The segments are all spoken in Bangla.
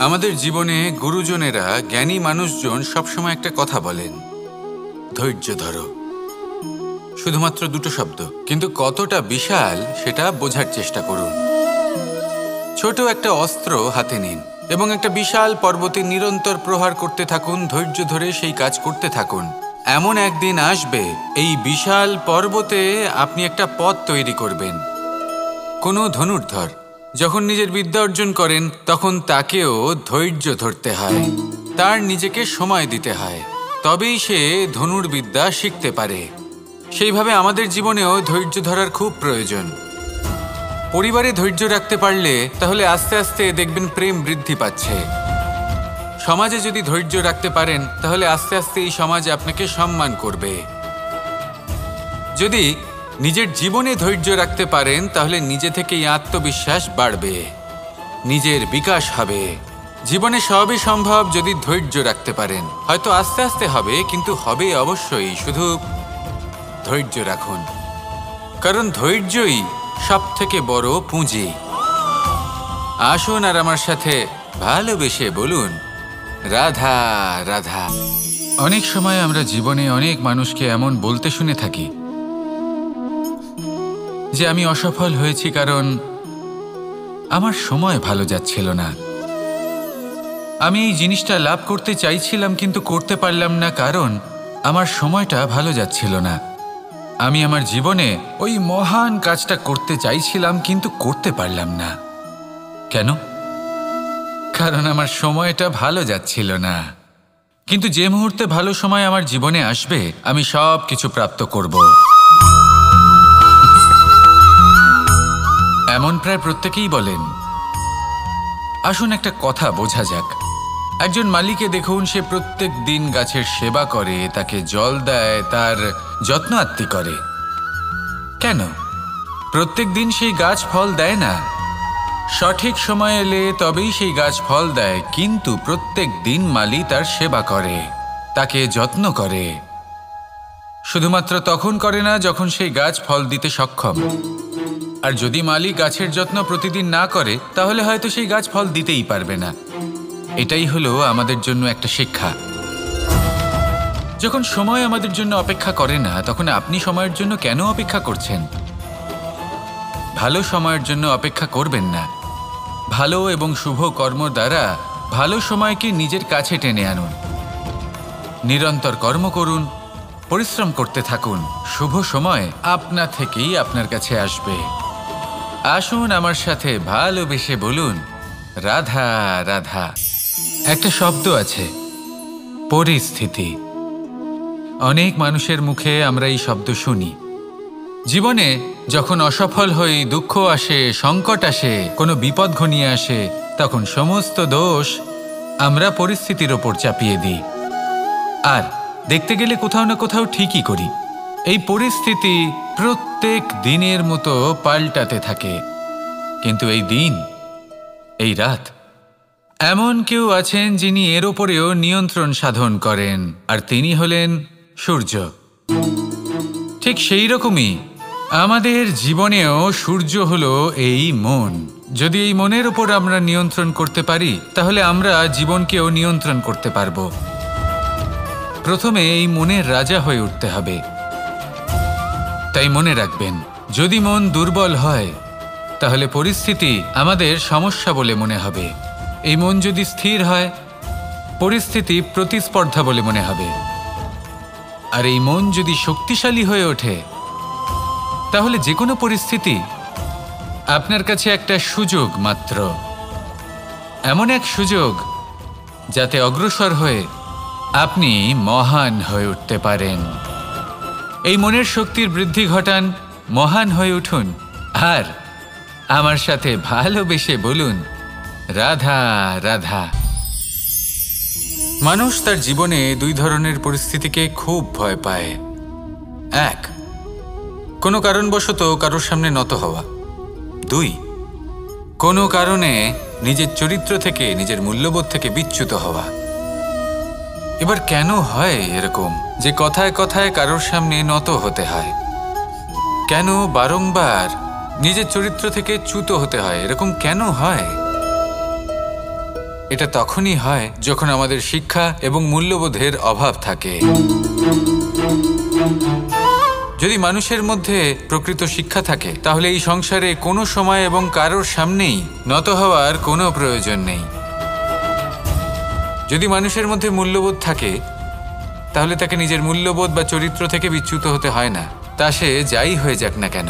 আমাদের জীবনে গুরুজনেরা, জ্ঞানী মানুষজন সবসময় একটা কথা বলেন, ধৈর্য ধরো। শুধুমাত্র দুটো শব্দ, কিন্তু কতটা বিশাল সেটা বোঝার চেষ্টা করুন। ছোট একটা অস্ত্র হাতে নিন এবং একটা বিশাল পর্বতে নিরন্তর প্রহার করতে থাকুন। ধৈর্য ধরে সেই কাজ করতে থাকুন। এমন একদিন আসবে, এই বিশাল পর্বতে আপনি একটা পথ তৈরি করবেন। কোনো ধনুর্ধর যখন নিজের বিদ্যা অর্জন করেন, তখন তাকেও ধৈর্য ধরতে হয়, তার নিজেকে সময় দিতে হয়, তবেই সে ধনুর্বিদ্যা শিখতে পারে। সেইভাবে আমাদের জীবনেও ধৈর্য ধরার খুব প্রয়োজন। পরিবারে ধৈর্য রাখতে পারলে তাহলে আস্তে আস্তে দেখবেন প্রেম বৃদ্ধি পাচ্ছে। সমাজে যদি ধৈর্য রাখতে পারেন তাহলে আস্তে আস্তে এই সমাজ আপনাকে সম্মান করবে। যদি নিজের জীবনে ধৈর্য রাখতে পারেন তাহলে নিজে থেকেই আত্মবিশ্বাস বাড়বে, নিজের বিকাশ হবে। জীবনে সবই সম্ভব যদি ধৈর্য রাখতে পারেন। হয়তো আস্তে আস্তে হবে, কিন্তু হবে অবশ্যই। শুধু ধৈর্য রাখুন, কারণ ধৈর্যই সবথেকে বড় পুঁজি। আসুন আর আমার সাথে ভালোবেসে বলুন, রাধা রাধা। অনেক সময় আমরা জীবনে অনেক মানুষকে এমন বলতে শুনে থাকি যে আমি অসফল হয়েছি কারণ আমার সময় ভালো যাচ্ছিল না। আমি এই জিনিসটা লাভ করতে চাইছিলাম কিন্তু করতে পারলাম না কারণ আমার সময়টা ভালো যাচ্ছিল না। আমি আমার জীবনে ওই মহান কাজটা করতে চাইছিলাম কিন্তু করতে পারলাম না। কেন? কারণ আমার সময়টা ভালো যাচ্ছিল না। কিন্তু যে মুহূর্তে ভালো সময় আমার জীবনে আসবে, আমি সব কিছু প্রাপ্ত করব। এমন প্রায় প্রত্যেকেই বলেন। আসুন একটা কথা বোঝা যাক। একজন মালিকে দেখুন, সে প্রত্যেক দিন গাছের সেবা করে, তাকে জল দেয়, তার যত্ন আত্তি করে। কেন? প্রত্যেক দিন সেই গাছ ফল দেয় না। সঠিক সময় এলে তবেই সেই গাছ ফল দেয়, কিন্তু প্রত্যেক দিন মালি তার সেবা করে, তাকে যত্ন করে। শুধুমাত্র তখন করে না যখন সেই গাছ ফল দিতে সক্ষম। আর যদি মালি গাছের যত্ন প্রতিদিন না করে তাহলে হয়তো সেই গাছ ফল দিতেই পারবে না। এটাই হলো আমাদের জন্য একটা শিক্ষা। যখন সময় আমাদের জন্য অপেক্ষা করে না, তখন আপনি সময়ের জন্য কেন অপেক্ষা করছেন? ভালো সময়ের জন্য অপেক্ষা করবেন না। ভালো এবং শুভ কর্ম দ্বারা ভালো সময়কে নিজের কাছে টেনে আনুন। নিরন্তর কর্ম করুন, পরিশ্রম করতে থাকুন। শুভ সময় আপনা থেকেই আপনার কাছে আসবে। আসুন আমার সাথে ভালোবেসে বলুন, রাধা রাধা। একটা শব্দ আছে, পরিস্থিতি। অনেক মানুষের মুখে আমরা এই শব্দ শুনি। জীবনে যখন অসফল হই, দুঃখ আসে, সংকট আসে, কোনো বিপদ ঘনিয়ে আসে, তখন সমস্ত দোষ আমরা পরিস্থিতির ওপর চাপিয়ে দিই। আর দেখতে গেলে কোথাও না কোথাও ঠিকই করি। এই পরিস্থিতি প্রত্যেক দিনের মতো পাল্টাতে থাকে, কিন্তু এই দিন, এই রাত, এমন কেউ আছেন যিনি এর ওপরেও নিয়ন্ত্রণ সাধন করেন, আর তিনি হলেন সূর্য। ঠিক সেই রকমই আমাদের জীবনেও সূর্য হলো এই মন। যদি এই মনের উপর আমরা নিয়ন্ত্রণ করতে পারি তাহলে আমরা জীবনকেও নিয়ন্ত্রণ করতে পারবো। প্রথমে এই মনের রাজা হয়ে উঠতে হবে। তাই মনে রাখবেন, যদি মন দুর্বল হয় তাহলে পরিস্থিতি আমাদের সমস্যা বলে মনে হবে। এই মন যদি স্থির হয়, পরিস্থিতি প্রতিস্পর্ধা বলে মনে হবে। আর এই মন যদি শক্তিশালী হয়ে ওঠে তাহলে যে কোনো পরিস্থিতি আপনার কাছে একটা সুযোগ মাত্র। এমন এক সুযোগ যাতে অগ্রসর হয়ে আপনি মহান হয়ে উঠতে পারেন। এই মনের শক্তির বৃদ্ধি ঘটান, মহান হয়ে উঠুন, আর আমার সাথে ভালোবেসে বলুন, রাধা রাধা। মানুষ তার জীবনে দুই ধরনের পরিস্থিতিকে খুব ভয় পায়। এক, কোনো কারণবশত কারোর সামনে নত হওয়া। দুই, কোনো কারণে নিজের চরিত্র থেকে, নিজের মূল্যবোধ থেকে বিচ্যুত হওয়া। এবার কেন হয় এরকম যে কথায় কথায় কারোর সামনে নত হতে হয়? কেন বারংবার নিজের চরিত্র থেকে চ্যুত হতে হয়? এরকম কেন হয়? এটা তখনই হয় যখন আমাদের শিক্ষা এবং মূল্যবোধের অভাব থাকে। যদি মানুষের মধ্যে প্রকৃত শিক্ষা থাকে তাহলে এই সংসারে কোনো সময় এবং কারোর সামনেই নত হওয়ার কোনো প্রয়োজন নেই। যদি মানুষের মধ্যে মূল্যবোধ থাকে তাহলে তাকে নিজের মূল্যবোধ বা চরিত্র থেকে বিচ্যুত হতে হয় না, তা সে যাই হয়ে যাক না কেন।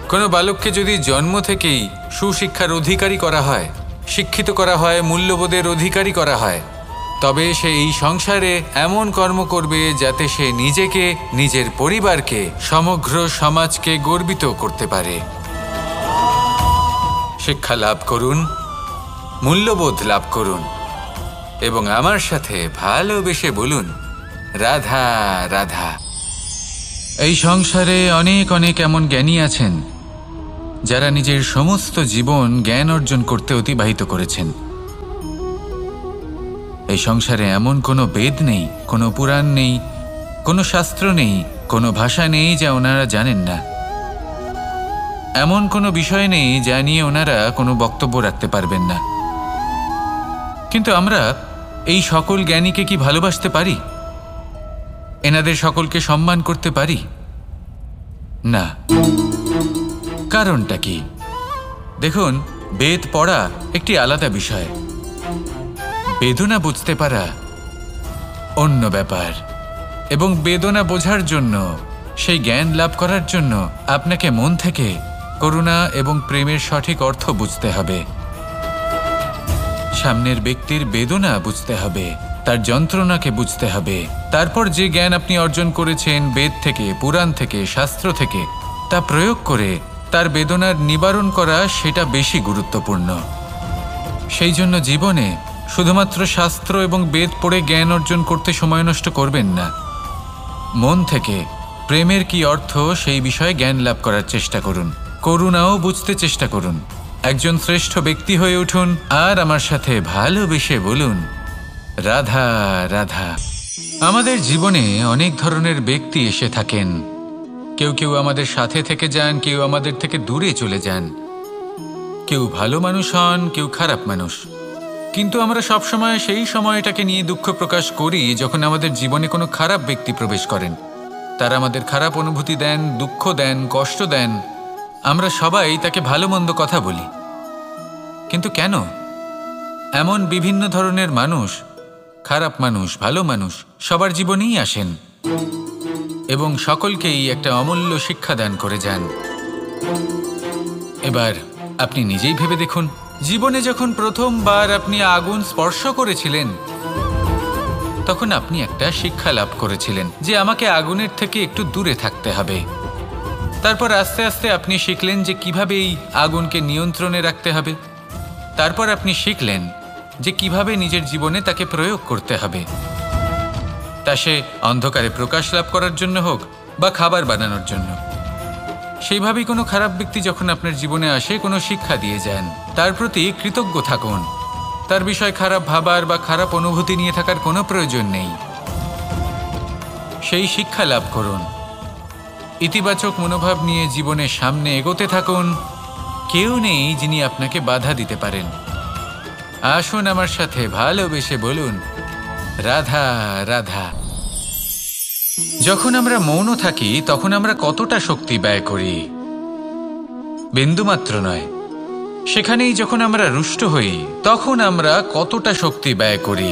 কোনো বালককে যদি জন্ম থেকেই সুশিক্ষার অধিকারী করা হয়, শিক্ষিত করা হয়, মূল্যবোধের অধিকারী করা হয়, তবে সে এই সংসারে এমন কর্ম করবে যাতে সে নিজেকে, নিজের পরিবারকে, সমগ্র সমাজকে গর্বিত করতে পারে। শিক্ষা লাভ করুন, মূল্যবোধ লাভ করুন এবং আমার সাথে ভালোবেসে বলুন, রাধা রাধা। এই সংসারে অনেক অনেক এমন জ্ঞানী আছেন যারা নিজের সমস্ত জীবন জ্ঞান অর্জন করতে অতিবাহিত করেছেন। এই সংসারে এমন কোনো বেদ নেই, কোনো পুরাণ নেই, কোনো শাস্ত্র নেই, কোনো ভাষা নেই যা ওনারা জানেন না। এমন কোনো বিষয় নেই যা নিয়ে ওনারা কোনো বক্তব্য রাখতে পারবেন না। কিন্তু আমরা এই সকল জ্ঞানীকে কি ভালোবাসতে পারি? এনাদের সকলকে সম্মান করতে পারি না। কারণটা কি? দেখুন, বেদ পড়া একটি আলাদা বিষয়, বেদনা বুঝতে পারা অন্য ব্যাপার। এবং বেদনা বোঝার জন্য, সেই জ্ঞান লাভ করার জন্য আপনাকে মন থেকে করুণা এবং প্রেমের সঠিক অর্থ বুঝতে হবে। সামনের ব্যক্তির বেদনা বুঝতে হবে, তার যন্ত্রণাকে বুঝতে হবে। তারপর যে জ্ঞান আপনি অর্জন করেছেন বেদ থেকে, পুরাণ থেকে, শাস্ত্র থেকে, তা প্রয়োগ করে তার বেদনার নিবারণ করা, সেটা বেশি গুরুত্বপূর্ণ। সেই জন্য জীবনে শুধুমাত্র শাস্ত্র এবং বেদ পড়ে জ্ঞান অর্জন করতে সময় নষ্ট করবেন না। মন থেকে প্রেমের কি অর্থ সেই বিষয়ে জ্ঞান লাভ করার চেষ্টা করুন, করুণাও বুঝতে চেষ্টা করুন। একজন শ্রেষ্ঠ ব্যক্তি হয়ে উঠুন আর আমার সাথে ভালোবেসে বলুন, রাধা রাধা। আমাদের জীবনে অনেক ধরনের ব্যক্তি এসে থাকেন। কেউ কেউ আমাদের সাথে থেকে যান, কেউ আমাদের থেকে দূরে চলে যান। কেউ ভালো মানুষ হন, কেউ খারাপ মানুষ। কিন্তু আমরা সবসময় সেই সময়টাকে নিয়ে দুঃখ প্রকাশ করি যখন আমাদের জীবনে কোনো খারাপ ব্যক্তি প্রবেশ করেন। তারা আমাদের খারাপ অনুভূতি দেন, দুঃখ দেন, কষ্ট দেন। আমরা সবাই তাকে ভালো মন্দ কথা বলি। কিন্তু কেন? এমন বিভিন্ন ধরনের মানুষ, খারাপ মানুষ, ভালো মানুষ সবার জীবনেই আসেন এবং সকলকেই একটা অমূল্য শিক্ষা দান করে যান। এবার আপনি নিজেই ভেবে দেখুন, জীবনে যখন প্রথমবার আপনি আগুন স্পর্শ করেছিলেন তখন আপনি একটা শিক্ষা লাভ করেছিলেন যে আমাকে আগুনের থেকে একটু দূরে থাকতে হবে। তারপর আস্তে আস্তে আপনি শিখলেন যে কিভাবে এই আগুনকে নিয়ন্ত্রণে রাখতে হবে। তারপর আপনি শিখলেন যে কিভাবে নিজের জীবনে তাকে প্রয়োগ করতে হবে, তা সে অন্ধকারে প্রকাশ লাভ করার জন্য হোক বা খাবার বানানোর জন্য। সেইভাবেই কোনো খারাপ ব্যক্তি যখন আপনার জীবনে আসে, কোনো শিক্ষা দিয়ে যান, তার প্রতি কৃতজ্ঞ থাকুন। তার বিষয় খারাপ ভাবার বা খারাপ অনুভূতি নিয়ে থাকার কোনো প্রয়োজন নেই। সেই শিক্ষা লাভ করুন, ইতিবাচক মনোভাব নিয়ে জীবনের সামনে এগোতে থাকুন। কেউ নেই যিনি আপনাকে বাধা দিতে পারেন। আসুন আমার সাথে ভালোবেসে বলুন, রাধা রাধা। যখন আমরা মৌন থাকি তখন আমরা কতটা শক্তি ব্যয় করি, বিন্দুমাত্র নয়। সেখানেই যখন আমরা রুষ্ট হই তখন আমরা কতটা শক্তি ব্যয় করি।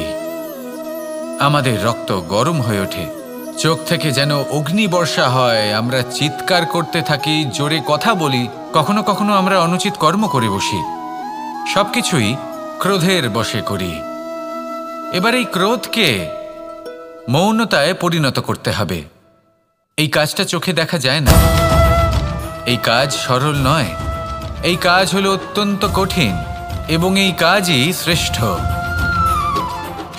আমাদের রক্ত গরম হয়ে ওঠে, চোখ থেকে যেন অগ্নিবর্ষা হয়। আমরা চিৎকার করতে থাকি, জোরে কথা বলি, কখনো কখনো আমরা অনুচিত কর্ম করে বসি। সবকিছুই ক্রোধের বশে করি। এবার এই ক্রোধকে মৌনতায় পরিণত করতে হবে। এই কাজটা চোখে দেখা যায় না, এই কাজ সরল নয়, এই কাজ হলো অত্যন্ত কঠিন এবং এই কাজই শ্রেষ্ঠ।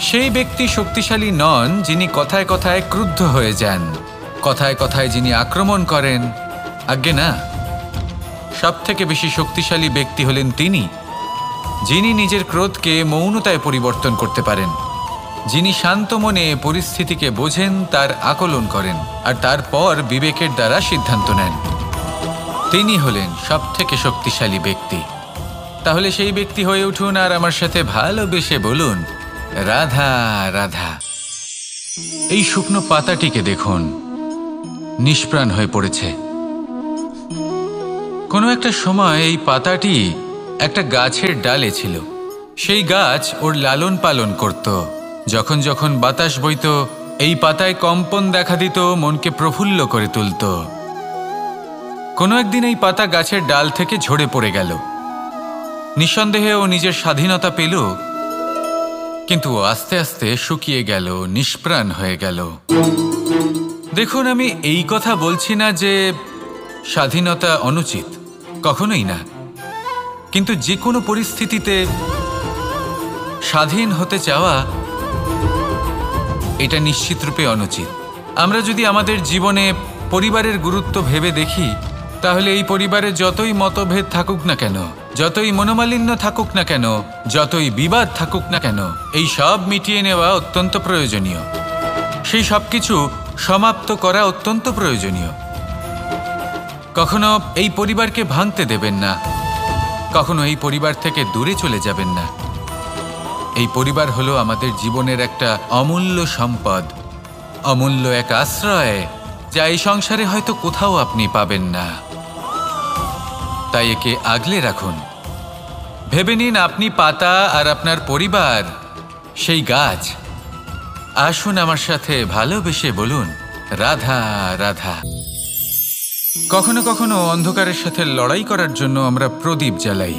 সেই ব্যক্তি শক্তিশালী নন যিনি কথায় কথায় ক্রুদ্ধ হয়ে যান, কথায় কথায় যিনি আক্রমণ করেন। আজ্ঞে না, সবথেকে বেশি শক্তিশালী ব্যক্তি হলেন তিনি যিনি নিজের ক্রোধকে মৌনতায় পরিবর্তন করতে পারেন, যিনি শান্ত মনে পরিস্থিতিকে বোঝেন, তার আকলন করেন আর তারপর বিবেকের দ্বারা সিদ্ধান্ত নেন। তিনি হলেন সবথেকে শক্তিশালী ব্যক্তি। তাহলে সেই ব্যক্তি হয়ে উঠুন আর আমার সাথে ভালোবেসে বলুন, রাধা রাধা। এই শুকনো পাতাটিকে দেখুন, নিষ্প্রাণ হয়ে পড়েছে। কোনো একটা সময় এই পাতাটি একটা গাছের ডালে ছিল। সেই গাছ ওর লালন পালন করত। যখন যখন বাতাস বইত, এই পাতায় কম্পন দেখা দিত, মনকে প্রফুল্ল করে তুলত। কোনো একদিন এই পাতা গাছের ডাল থেকে ঝরে পড়ে গেল। নিঃসন্দেহে ও নিজের স্বাধীনতা পেল, কিন্তু আস্তে আস্তে শুকিয়ে গেল, নিষ্প্রাণ হয়ে গেল। দেখুন, আমি এই কথা বলছি না যে স্বাধীনতা অনুচিত, কখনোই না। কিন্তু যে কোনো পরিস্থিতিতে স্বাধীন হতে চাওয়া এটা নিশ্চিতরূপে অনুচিত। আমরা যদি আমাদের জীবনে পরিবারের গুরুত্ব ভেবে দেখি, তাহলে এই পরিবারে যতই মতভেদ থাকুক না কেন, যতই মনোমালিন্য থাকুক না কেন, যতই বিবাদ থাকুক না কেন, এই সব মিটিয়ে নেওয়া অত্যন্ত প্রয়োজনীয়। সেই সব কিছু সমাপ্ত করা অত্যন্ত প্রয়োজনীয়। কখনো এই পরিবারকে ভাঙতে দেবেন না, কখনো এই পরিবার থেকে দূরে চলে যাবেন না। এই পরিবার হলো আমাদের জীবনের একটা অমূল্য সম্পদ, অমূল্য এক আশ্রয়, যা এই সংসারে হয়তো কোথাও আপনি পাবেন না। তাই একে আগলে রাখুন। ভেবে নিন আপনি পাতা আর আপনার পরিবার সেই গাছ। আসুন আমার সাথে ভালোবেসে বলুন, রাধা রাধা। কখনো কখনো অন্ধকারের সাথে লড়াই করার জন্য আমরা প্রদীপ জ্বালাই।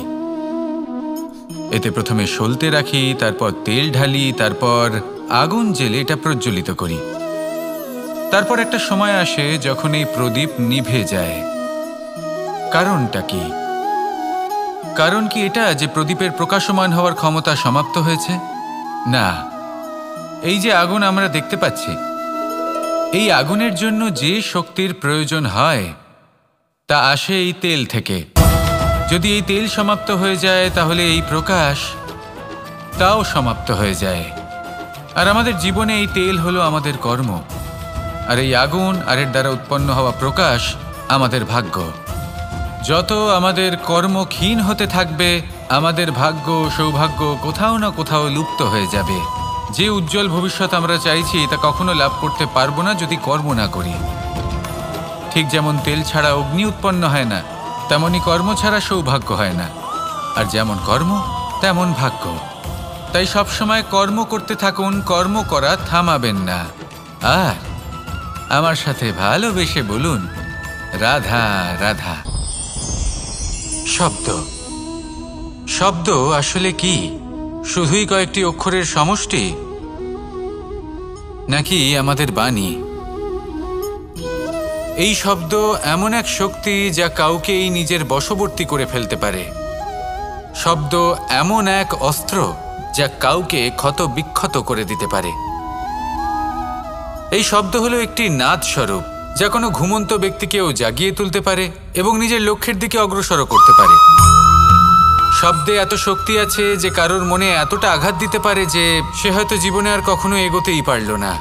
এতে প্রথমে সলতে রাখি, তারপর তেল ঢালি, তারপর আগুন জ্বেলে এটা প্রজ্বলিত করি। তারপর একটা সময় আসে যখন এই প্রদীপ নিভে যায়। কারণটা কি? কারণ কি এটা যে প্রদীপের প্রকাশমান হওয়ার ক্ষমতা সমাপ্ত হয়েছে? না। এই যে আগুন আমরা দেখতে পাচ্ছি, এই আগুনের জন্য যে শক্তির প্রয়োজন হয় তা আসে এই তেল থেকে। যদি এই তেল সমাপ্ত হয়ে যায়, তাহলে এই প্রকাশ তাও সমাপ্ত হয়ে যায়। আর আমাদের জীবনে এই তেল হলো আমাদের কর্ম, আর এই আগুন আর এর দ্বারা উৎপন্ন হওয়া প্রকাশ আমাদের ভাগ্য। যত আমাদের কর্ম ক্ষীণ হতে থাকবে, আমাদের ভাগ্য সৌভাগ্য কোথাও না কোথাও লুপ্ত হয়ে যাবে। যে উজ্জ্বল ভবিষ্যৎ আমরা চাইছি তা কখনো লাভ করতে পারবো না যদি কর্ম না করি। ঠিক যেমন তেল ছাড়া অগ্নি উৎপন্ন হয় না, তেমনই কর্ম ছাড়া সৌভাগ্য হয় না। আর যেমন কর্ম তেমন ভাগ্য। তাই সবসময় কর্ম করতে থাকুন, কর্ম করা থামাবেন না। আর আমার সাথে ভালোবেসে বলুন, রাধা রাধা। শব্দ। শব্দ আসলে কি? শুধুই কয়েকটি অক্ষরের সমষ্টি, নাকি আমাদের বাণী? এই শব্দ এমন এক শক্তি যা কাউকেই নিজের বশবর্তী করে ফেলতে পারে। শব্দ এমন এক অস্ত্র যা কাউকে ক্ষত বিক্ষত করে দিতে পারে। এই শব্দ হলো একটি নাদ স্বরূপ, যা কোনো ঘুমন্ত ব্যক্তিকেও জাগিয়ে তুলতে পারে এবং নিজের লক্ষ্যের দিকে অগ্রসর করতে পারে। শব্দে এত শক্তি আছে যে কারোর মনে এতটা আঘাত দিতে পারে যে সে হয়তো জীবনে আর কখনো এগোতেই পারল না।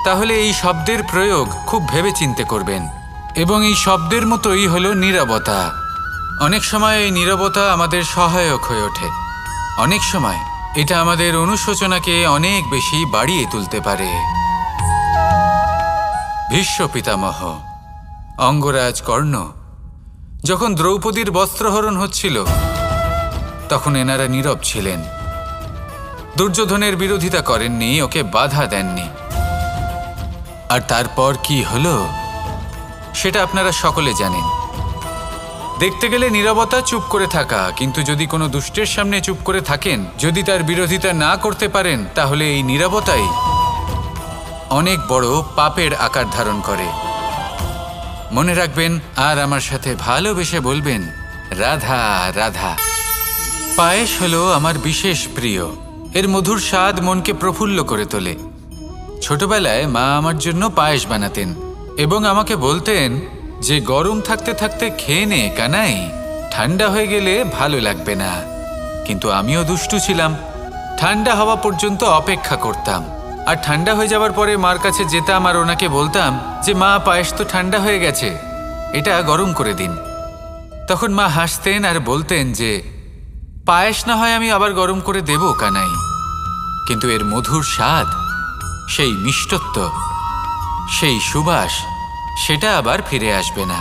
তাহলে এই শব্দের প্রয়োগ খুব ভেবেচিন্তে করবেন। এবং এই শব্দের মতোই হলো নীরবতা। অনেক সময় এই নীরবতা আমাদের সহায়ক হয়ে ওঠে। অনেক সময় এটা আমাদের অনুশোচনাকে অনেক বেশি বাড়িয়ে তুলতে পারে। ভীষ্ম পিতামহ, অঙ্গরাজ কর্ণ, যখন দ্রৌপদীর বস্ত্রহরণ হচ্ছিল তখন এনারা নীরব ছিলেন। দুর্যোধনের বিরোধিতা করেননি, ওকে বাধা দেননি। আর তারপর কি হলো সেটা আপনারা সকলে জানেন। দেখতে গেলে নীরবতা চুপ করে থাকা, কিন্তু যদি কোনো দুষ্টের সামনে চুপ করে থাকেন, যদি তার বিরোধিতা না করতে পারেন, তাহলে এই নীরবতাই অনেক বড় পাপের আকার ধারণ করে। মনে রাখবেন আর আমার সাথে ভালোবেসে বলবেন, রাধা রাধা। পায়েস হলো আমার বিশেষ প্রিয়। এর মধুর স্বাদ মনকে প্রফুল্ল করে তোলে। ছোটবেলায় মা আমার জন্য পায়েস বানাতেন এবং আমাকে বলতেন যে গরম থাকতে থাকতে খেয়ে নে কানাই, ঠান্ডা হয়ে গেলে ভালো লাগবে না। কিন্তু আমিও দুষ্টু ছিলাম, ঠান্ডা হওয়া পর্যন্ত অপেক্ষা করতাম। আর ঠান্ডা হয়ে যাওয়ার পরে মার কাছে যেতাম আর ওনাকে বলতাম যে মা, পায়েস তো ঠান্ডা হয়ে গেছে, এটা গরম করে দিন। তখন মা হাসতেন আর বলতেন যে পায়েস না হয় আমি আবার গরম করে দেব কানাই, কিন্তু এর মধুর স্বাদ, সেই মিষ্টত্ব, সেই সুবাস, সেটা আবার ফিরে আসবে না।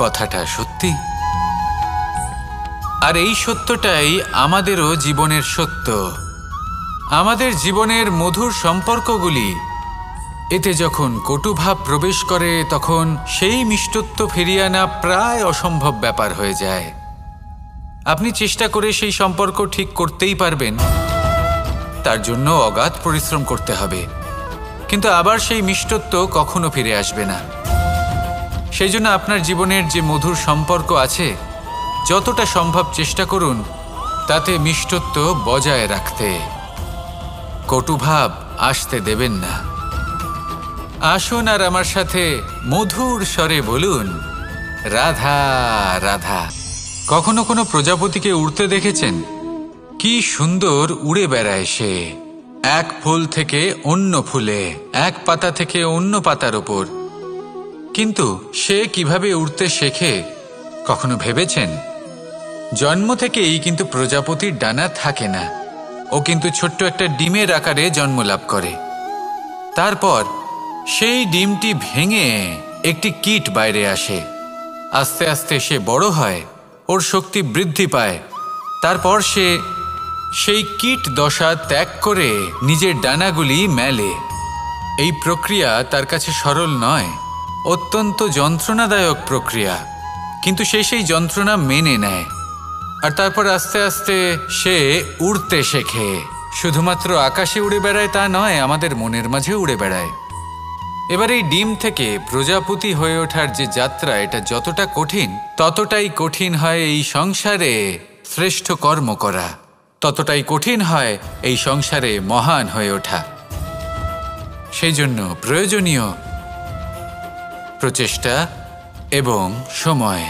কথাটা সত্যি। আর এই সত্যটাই আমাদেরও জীবনের সত্য। আমাদের জীবনের মধুর সম্পর্কগুলি, এতে যখন কটুভাব প্রবেশ করে তখন সেই মিষ্টত্ব ফিরিয়ে আনা প্রায় অসম্ভব ব্যাপার হয়ে যায়। আপনি চেষ্টা করে সেই সম্পর্ক ঠিক করতেই পারবেন, তার জন্য অগাধ পরিশ্রম করতে হবে, কিন্তু আবার সেই মিষ্টত্ব কখনো ফিরে আসবে না। সেই জন্য আপনার জীবনের যে মধুর সম্পর্ক আছে, যতটা সম্ভব চেষ্টা করুন তাতে মিষ্টত্ব বজায় রাখতে। কটুভাব আসতে দেবেন না। আসুন আর আমার সাথে মধুর স্বরে বলুন, রাধা রাধা। কখনো কোনো প্রজাপতিকে উড়তে দেখেছেন? কি সুন্দর উড়ে বেড়ায় সে, এক ফুল থেকে অন্য ফুলে, এক পাতা থেকে অন্য পাতার ওপর। কিন্তু সে কিভাবে উড়তে শেখে কখনো ভেবেছেন? জন্ম থেকেই কিন্তু প্রজাপতির ডানা থাকে না, ও কিন্তু ছোট্ট একটা ডিমের আকারে জন্ম লাভ করে। তারপর সেই ডিমটি ভেঙে একটি কীট বাইরে আসে। আস্তে আস্তে সে বড় হয়, ওর শক্তি বৃদ্ধি পায়। তারপর সে সেই কীট দশা ত্যাগ করে নিজের ডানাগুলি মেলে। এই প্রক্রিয়া তার কাছে সরল নয়, অত্যন্ত যন্ত্রণাদায়ক প্রক্রিয়া, কিন্তু সে সেই যন্ত্রণা মেনে নেয়। আর তারপর আস্তে আস্তে সে উড়তে শেখে। শুধুমাত্র আকাশে উড়ে বেড়ায় তা নয়, আমাদের মনের মাঝে উড়ে বেড়ায়। এবার এই ডিম থেকে প্রজাপতি হয়ে ওঠার যে যাত্রা, এটা যতটা কঠিন, ততটাই কঠিন হয় এই সংসারে শ্রেষ্ঠ কর্ম করা, ততটাই কঠিন হয় এই সংসারে মহান হয়ে ওঠা। সেই জন্য প্রয়োজনীয় প্রচেষ্টা এবং সময়।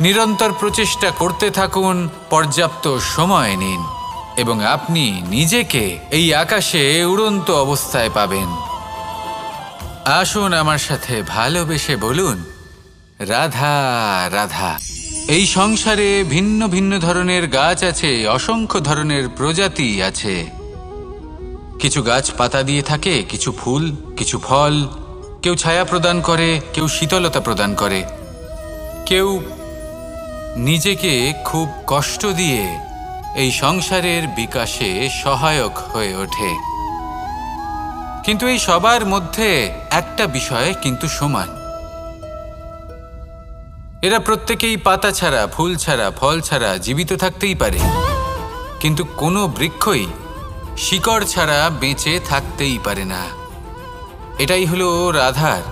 নিরন্তর প্রচেষ্টা করতে থাকুন, পর্যাপ্ত সময় নিন, এবং আপনি নিজেকে এই আকাশে উড়ন্ত অবস্থায় পাবেন। আসুন আমার সাথে ভালোবেসে বলুন, রাধা রাধা। এই সংসারে ভিন্ন ভিন্ন ধরনের গাছ আছে, অসংখ্য ধরনের প্রজাতি আছে। কিছু গাছ পাতা দিয়ে থাকে, কিছু ফুল, কিছু ফল। কেউ ছায়া প্রদান করে, কেউ শীতলতা প্রদান করে, কেউ নিজেকে খুব কষ্ট দিয়ে এই সংসারের বিকাশে সহায়ক হয়ে ওঠে। কিন্তু এই সবার মধ্যে একটা বিষয় কিন্তু সমান, এরা প্রত্যেকেই পাতা ছাড়া, ফুল ছাড়া, ফল ছাড়া জীবিত থাকতেই পারে, কিন্তু কোনো বৃক্ষই শিকড় ছাড়া বেঁচে থাকতেই পারে না। এটাই হলো রাধার।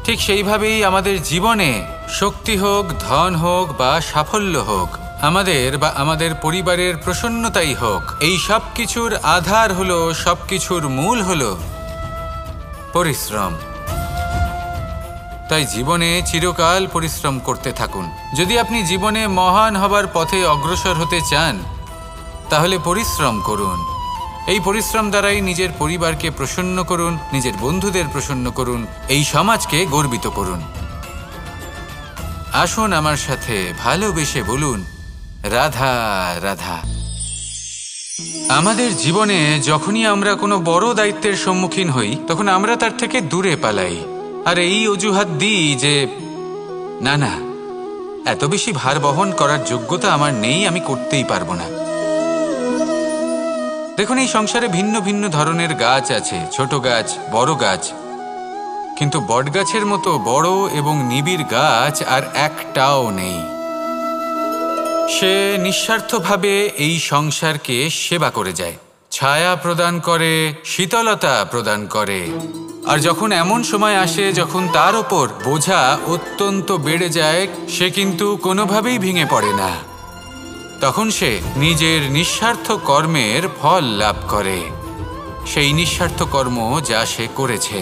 ঠিক সেইভাবেই আমাদের জীবনে শক্তি হোক, ধন হোক বা সাফল্য হোক, আমাদের বা আমাদের পরিবারের প্রসন্নতাই হোক, এই সব কিছুর আধার হলো, সব কিছুর মূল হলো পরিশ্রম। তাই জীবনে চিরকাল পরিশ্রম করতে থাকুন। যদি আপনি জীবনে মহান হবার পথে অগ্রসর হতে চান, তাহলে পরিশ্রম করুন। এই পরিশ্রম দ্বারাই নিজের পরিবারকে প্রসন্ন করুন, নিজের বন্ধুদের প্রসন্ন করুন, এই সমাজকে গর্বিত করুন। আসুন আমার সাথে ভালোবেসে বলুন, রাধা রাধা। আমাদের জীবনে যখনই আমরা কোনো বড় দায়িত্বের সম্মুখীন হই, তখন আমরা তার থেকে দূরে পালাই, আর এই অজুহাত দিই যে না না, এত বেশি ভার বহন করার যোগ্যতা আমার নেই, আমি করতেই পারবো না। দেখুন, এই সংসারে ভিন্ন ভিন্ন ধরনের গাছ আছে, ছোট গাছ, বড় গাছ, কিন্তু বটগাছের মতো বড় এবং নিবিড় গাছ আর একটাও নেই। সে নিঃস্বার্থভাবে এই সংসারকে সেবা করে যায়, ছায়া প্রদান করে, শীতলতা প্রদান করে। আর যখন এমন সময় আসে যখন তার ওপর বোঝা অত্যন্ত বেড়ে যায়, সে কিন্তু কোনোভাবেই ভেঙে পড়ে না। তখন সে নিজের নিঃস্বার্থ কর্মের ফল লাভ করে, সেই নিঃস্বার্থ কর্ম যা সে করেছে।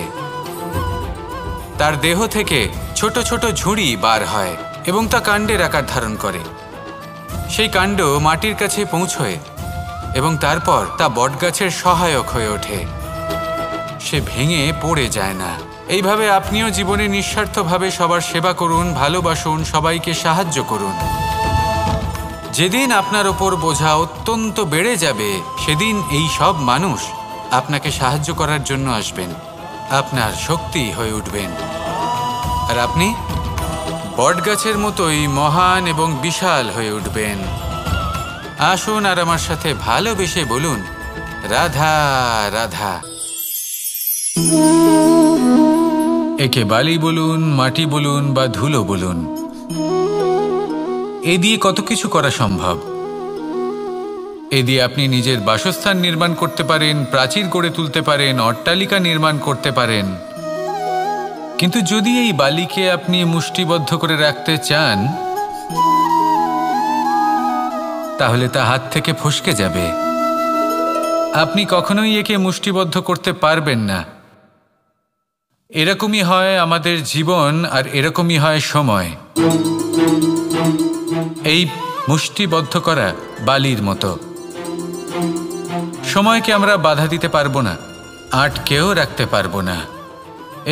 তার দেহ থেকে ছোট ছোট ঝুড়ি বার হয় এবং তা কাণ্ডের আকার ধারণ করে। সেই কাণ্ড মাটির কাছে পৌঁছয় এবং তারপর তা বটগাছের সহায়ক হয়ে ওঠে। সে ভেঙে পড়ে যায় না। এইভাবে আপনিও জীবনে নিঃস্বার্থভাবে সবার সেবা করুন, ভালোবাসুন, সবাইকে সাহায্য করুন। যেদিন আপনার ওপর বোঝা অত্যন্ত বেড়ে যাবে, সেদিন এই সব মানুষ আপনাকে সাহায্য করার জন্য আসবেন, আপনার শক্তি হয়ে উঠবেন। আর আপনি বটগাছের মতোই মহান এবং বিশাল হয়ে উঠবেন। আসুন আর আমার সাথে ভালোবেসে বলুন, রাধা রাধা। একে বালি বলুন, মাটি বলুন বা ধুলো বলুন, এ দিয়ে কত কিছু করা সম্ভব। এ দিয়ে আপনি নিজের বাসস্থান নির্মাণ করতে পারেন, প্রাচীর গড়ে তুলতে পারেন, অট্টালিকা নির্মাণ করতে পারেন। কিন্তু যদি এই বালিকে আপনি মুষ্টিবদ্ধ করে রাখতে চান, তাহলে তা হাত থেকে ফসকে যাবে। আপনি কখনোই একে মুষ্টিবদ্ধ করতে পারবেন না। এরকমই হয় আমাদের জীবন, আর এরকমই হয় সময়। এই মুষ্টিবদ্ধ করা বালির মতো। সময়কে আমরা বাধা দিতে পারবো না, আটকেও রাখতে পারবো না।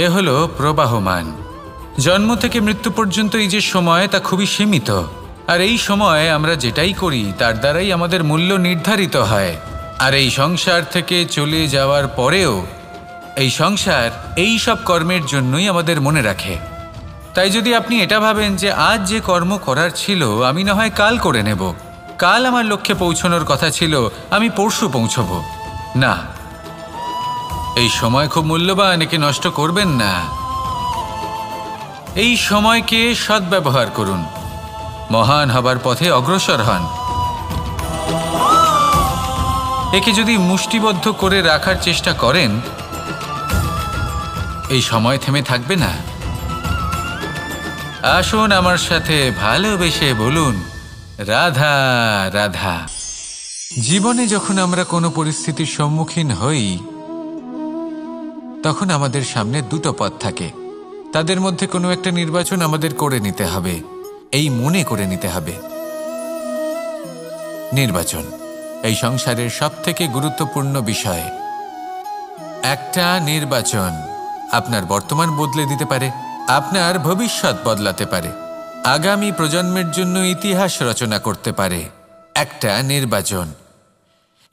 এ হলো প্রবাহমান। জন্ম থেকে মৃত্যু পর্যন্ত এই যে সময়, তা খুবই সীমিত। আর এই সময় আমরা যেটাই করি তার দ্বারাই আমাদের মূল্য নির্ধারিত হয়। আর এই সংসার থেকে চলে যাওয়ার পরেও এই সংসার এই সব কর্মের জন্যই আমাদের মনে রাখে। তাই যদি আপনি এটা ভাবেন যে আজ যে কর্ম করার ছিল আমি না হয় কাল করে নেব, কাল আমার লক্ষ্যে পৌঁছানোর কথা ছিল আমি পরশু পৌঁছব, না, এই সময় খুব মূল্যবান, একে নষ্ট করবেন না। এই সময়কে সদ্ব্যবহার করুন, মহান হবার পথে অগ্রসর হন। একে যদি মুষ্টিবদ্ধ করে রাখার চেষ্টা করেন, এই সময় থেমে থাকবে না। আসুন আমার সাথে ভালোবেসে বলুন, রাধা রাধা। জীবনে যখন আমরা কোনো পরিস্থিতির সম্মুখীন হই, তখন আমাদের সামনে দুটো পথ থাকে। তাদের মধ্যে কোনো একটা নির্বাচন আমাদের করে নিতে হবে, এই মনে করে নিতে হবে। নির্বাচন এই সংসারের সবথেকে গুরুত্বপূর্ণ বিষয়। একটা নির্বাচন আপনার বর্তমান বদলে দিতে পারে, আপনার ভবিষ্যৎ বদলাতে পারে, আগামী প্রজন্মের জন্য ইতিহাস রচনা করতে পারে। একটা নির্বাচন।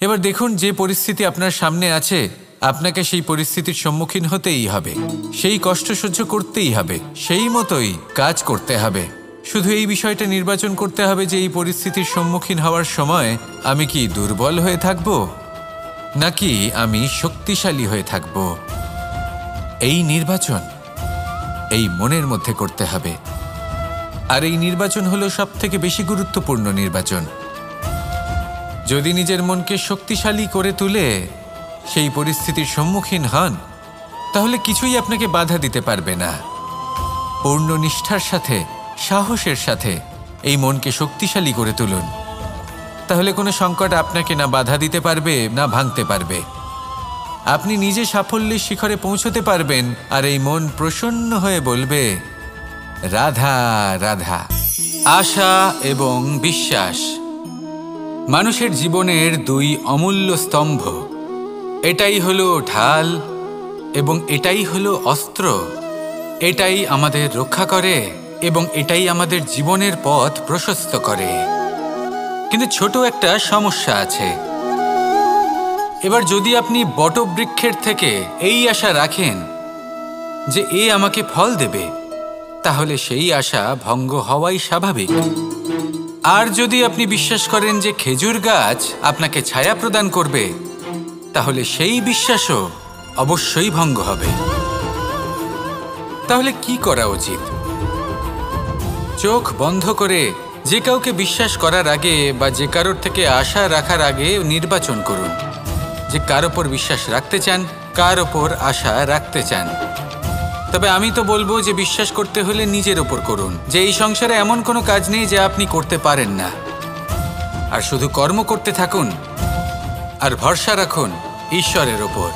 এবার দেখুন, যে পরিস্থিতি আপনার সামনে আছে, আপনাকে সেই পরিস্থিতির সম্মুখীন হতেই হবে, সেই কষ্ট সহ্য করতেই হবে, সেই মতোই কাজ করতে হবে। শুধু এই বিষয়টা নির্বাচন করতে হবে যে এই পরিস্থিতির সম্মুখীন হওয়ার সময় আমি কি দুর্বল হয়ে থাকব, নাকি আমি শক্তিশালী হয়ে থাকব। এই নির্বাচন এই মনের মধ্যে করতে হবে। আর এই নির্বাচন হলো সবথেকে বেশি গুরুত্বপূর্ণ নির্বাচন। যদি নিজের মনকে শক্তিশালী করে তুলে সেই পরিস্থিতির সম্মুখীন হন, তাহলে কিছুই আপনাকে বাধা দিতে পারবে না। পূর্ণ নিষ্ঠার সাথে, সাহসের সাথে এই মনকে শক্তিশালী করে তুলুন, তাহলে কোনো সংকট আপনাকে না বাধা দিতে পারবে, না ভাঙতে পারবে। আপনি নিজে সাফল্যের শিখরে পৌঁছতে পারবেন, আর এই মন প্রসন্ন হয়ে বলবে, রাধা রাধা। আশা এবং বিশ্বাস মানুষের জীবনের দুই অমূল্য স্তম্ভ। এটাই হলো ঢাল এবং এটাই হলো অস্ত্র। এটাই আমাদের রক্ষা করে এবং এটাই আমাদের জীবনের পথ প্রশস্ত করে। কিন্তু ছোট একটা সমস্যা আছে। এবার যদি আপনি বটবৃক্ষের থেকে এই আশা রাখেন যে এ আমাকে ফল দেবে, তাহলে সেই আশা ভঙ্গ হওয়াই স্বাভাবিক। আর যদি আপনি বিশ্বাস করেন যে খেজুর গাছ আপনাকে ছায়া প্রদান করবে, তাহলে সেই বিশ্বাসও অবশ্যই ভঙ্গ হবে। তাহলে কি করা উচিত? চোখ বন্ধ করে যে কাউকে বিশ্বাস করার আগে বা যে কারোর থেকে আশা রাখার আগে নির্বাচন করুন যে কার ওপর বিশ্বাস রাখতে চান, কার ওপর আশা রাখতে চান। তবে আমি তো বলবো যে বিশ্বাস করতে হলে নিজের ওপর করুন, যে এই সংসারে এমন কোনো কাজ নেই যা আপনি করতে পারেন না। আর শুধু কর্ম করতে থাকুন আর ভরসা রাখুন ঈশ্বরের ওপর,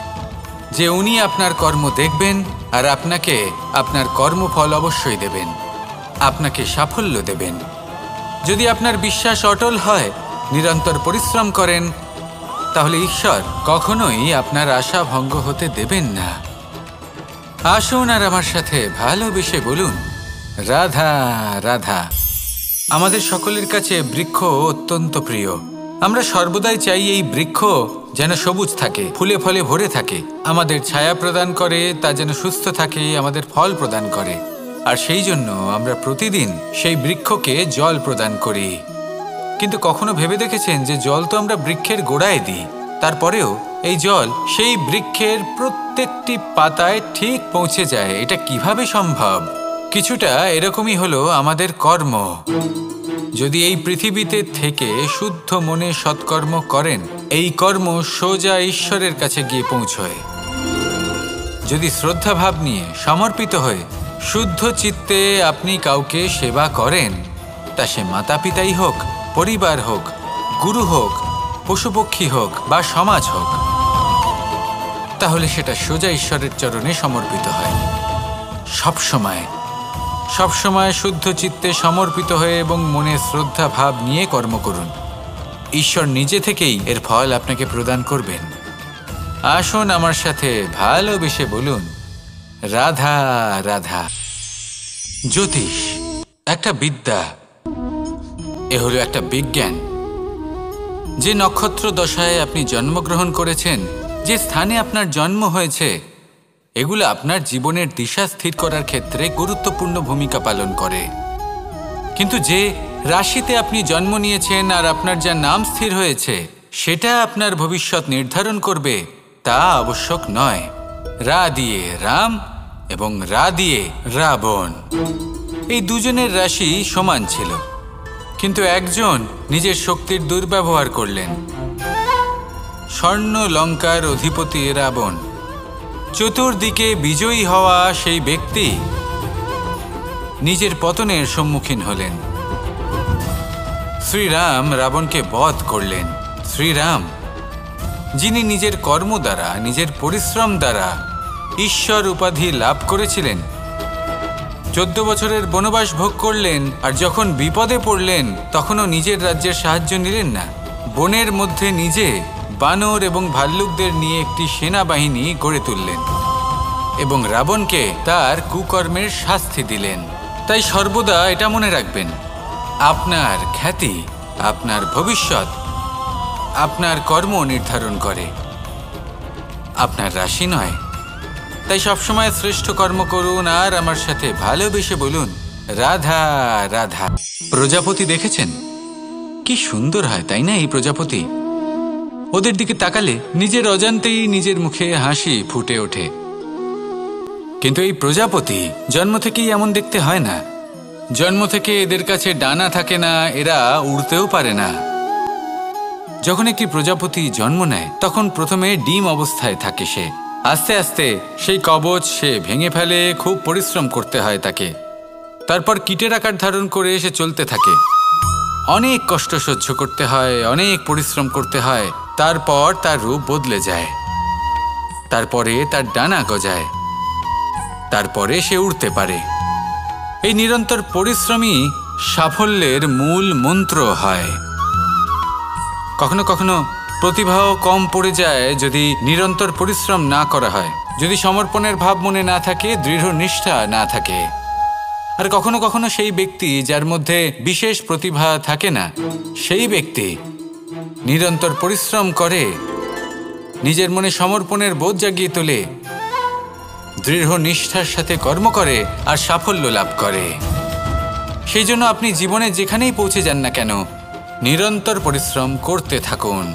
যে উনি আপনার কর্ম দেখবেন আর আপনাকে আপনার কর্মফল অবশ্যই দেবেন, আপনাকে সাফল্য দেবেন। যদি আপনার বিশ্বাস অটল হয়, নিরন্তর পরিশ্রম করেন, তাহলে ঈশ্বর কখনোই আপনার আশা ভঙ্গ হতে দেবেন না। আসুন আর আমার সাথে ভালোবেসে বলুন, রাধা রাধা। আমাদের সকলের কাছে বৃক্ষ অত্যন্ত প্রিয়। আমরা সর্বদাই চাই এই বৃক্ষ যেন সবুজ থাকে, ফুলে ফলে ভরে থাকে, আমাদের ছায়া প্রদান করে, তা যেন সুস্থ থাকে, আমাদের ফল প্রদান করে। আর সেই জন্য আমরা প্রতিদিন সেই বৃক্ষকে জল প্রদান করি। কিন্তু কখনো ভেবে দেখেছেন যে জল তো আমরা বৃক্ষের গোড়ায় দিই, তারপরেও এই জল সেই বৃক্ষের প্রত্যেকটি পাতায় ঠিক পৌঁছে যায়? এটা কিভাবে সম্ভব? কিছুটা এরকমই হলো আমাদের কর্ম। যদি এই পৃথিবীতে থেকে শুদ্ধ মনে সৎকর্ম করেন, এই কর্ম সোজা ঈশ্বরের কাছে গিয়ে পৌঁছয়। যদি শ্রদ্ধাভাব নিয়ে সমর্পিত হয়ে শুদ্ধ চিত্তে আপনি কাউকে সেবা করেন, তা সে মাতা পিতাই হোক, পরিবার হোক, গুরু হোক, পশুপক্ষী হোক বা সমাজ হোক, তাহলে সেটা সোজা ঈশ্বরের চরণে সমর্পিত হয়। সবসময় সবসময় শুদ্ধ চিত্তে সমর্পিত হয়ে এবং মনে শ্রদ্ধা ভাব নিয়ে কর্ম করুন। ঈশ্বর নিজে থেকেই এর ফল আপনাকে প্রদান করবেন। আসুন আমার সাথে ভালোবেসে বলুন, রাধা রাধা। জ্যোতিষ একটা বিদ্যা, এ হলো একটা বিজ্ঞান। যে নক্ষত্র দশায় আপনি জন্মগ্রহণ করেছেন, যে স্থানে আপনার জন্ম হয়েছে, এগুলো আপনার জীবনের দিশা স্থির করার ক্ষেত্রে গুরুত্বপূর্ণ ভূমিকা পালন করে। কিন্তু যে রাশিতে আপনি জন্ম নিয়েছেন আর আপনার যা নাম স্থির হয়েছে, সেটা আপনার ভবিষ্যৎ নির্ধারণ করবে তা আবশ্যক নয়। রা দিয়ে রাম এবং রা দিয়ে রাবণ, এই দুজনের রাশি সমান ছিল, কিন্তু একজন নিজের শক্তির দুর্ব্যবহার করলেন। স্বর্ণ লঙ্কার অধিপতি রাবণ, চতুর্দিকে বিজয়ী হওয়া সেই ব্যক্তি নিজের পতনের সম্মুখীন হলেন। শ্রীরাম রাবণকে বধ করলেন। শ্রীরাম, যিনি নিজের কর্ম দ্বারা, নিজের পরিশ্রম দ্বারা ঈশ্বর উপাধি লাভ করেছিলেন, 14 বছরের বনবাস ভোগ করলেন, আর যখন বিপদে পড়লেন তখনও নিজের রাজ্যের সাহায্য নিলেন না। বনের মধ্যে নিজে বানর এবং ভাল্লুকদের নিয়ে একটি সেনাবাহিনী গড়ে তুললেন এবং রাবণকে তার কুকর্মের শাস্তি দিলেন। তাই সর্বদা এটা মনে রাখবেন, আপনার খ্যাতি, আপনার ভবিষ্যৎ আপনার কর্ম নির্ধারণ করে, আপনার রাশি নয়। তাই সবসময় শ্রেষ্ঠ কর্ম করুন আর আমার সাথে ভালোবেসে বলুন, রাধা রাধা। প্রজাপতি দেখেছেন? কি সুন্দর হয়, তাই না? এই প্রজাপতি, ওদের দিকে তাকালে নিজের অজান্তেই নিজের মুখে হাসি ফুটে ওঠে। কিন্তু এই প্রজাপতি জন্ম থেকেই এমন দেখতে হয় না। জন্ম থেকে এদের কাছে ডানা থাকে না, এরা উড়তেও পারে না। যখন একটি প্রজাপতি জন্ম নেয়, তখন প্রথমে ডিম অবস্থায় থাকে সে। আস্তে আস্তে সেই কবচ সে ভেঙে ফেলে, খুব পরিশ্রম করতে হয় তাকে। তারপর কীটের আকার ধারণ করে সে চলতে থাকে, অনেক কষ্ট সহ্য করতে হয়, অনেক পরিশ্রম করতে হয়। তারপর তার রূপ বদলে যায়, তারপরে তার ডানা গজায়, তারপরে সে উড়তে পারে। এই নিরন্তর পরিশ্রমই সাফল্যের মূল মন্ত্র হয়। কখনো কখনো প্রতিভাও কম পড়ে যায় যদি নিরন্তর পরিশ্রম না করা হয়, যদি সমর্পণের ভাব মনে না থাকে, দৃঢ় নিষ্ঠা না থাকে। আর কখনো কখনো সেই ব্যক্তি যার মধ্যে বিশেষ প্রতিভা থাকে না, সেই ব্যক্তি নিরন্তর পরিশ্রম করে, নিজের মনে সমর্পণের বোধ জাগিয়ে তোলে, দৃঢ় নিষ্ঠার সাথে কর্ম করে আর সাফল্য লাভ করে। সেই জন্য আপনি জীবনে যেখানেই পৌঁছে যান না কেন, নিরন্তর পরিশ্রম করতে থাকুন।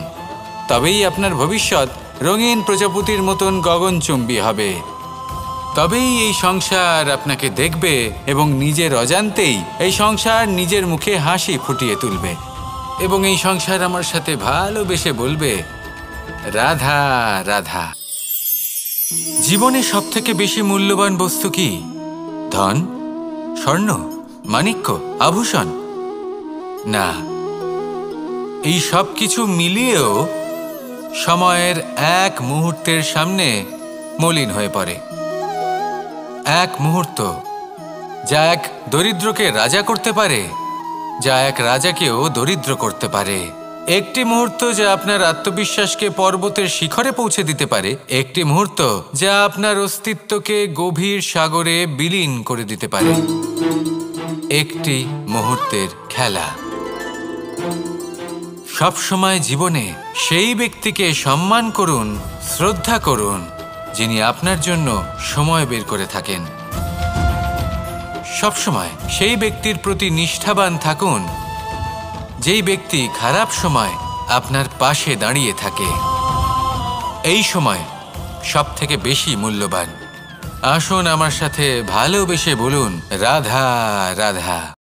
তবেই আপনার ভবিষ্যৎ রঙিন প্রজাপতির মতন গগনচুম্বী হবে। তবেই এই সংসার আপনাকে দেখবে এবং নিজের অজান্তেই এই সংসার নিজের মুখে হাসি ফুটিয়ে তুলবে এবং এই সংসার আমার সাথে ভালোবেসে বলবে, রাধা রাধা। জীবনে সবথেকে বেশি মূল্যবান বস্তু কি? ধন, স্বর্ণ, মাণিক্য, আভূষণ? না, এই সব কিছু মিলিয়েও সময়ের এক মুহূর্তের সামনে মলিন হয়ে পড়ে। এক মুহূর্ত যা এক দরিদ্রকে রাজা করতে পারে, যা এক রাজাকেও দরিদ্র করতে পারে। একটি মুহূর্ত যা আপনার আত্মবিশ্বাসকে পর্বতের শিখরে পৌঁছে দিতে পারে, একটি মুহূর্ত যা আপনার অস্তিত্বকে গভীর সাগরে বিলীন করে দিতে পারে। একটি মুহূর্তের খেলা। সবসময় জীবনে সেই ব্যক্তিকে সম্মান করুন, শ্রদ্ধা করুন, যিনি আপনার জন্য সময় বের করে থাকেন। সবসময় সেই ব্যক্তির প্রতি নিষ্ঠাবান থাকুন, যেই ব্যক্তি খারাপ সময় আপনার পাশে দাঁড়িয়ে থাকে। এই সময় সবথেকে বেশি মূল্যবান। আসুন আমার সাথে ভালোবেসে বলুন, রাধা রাধা।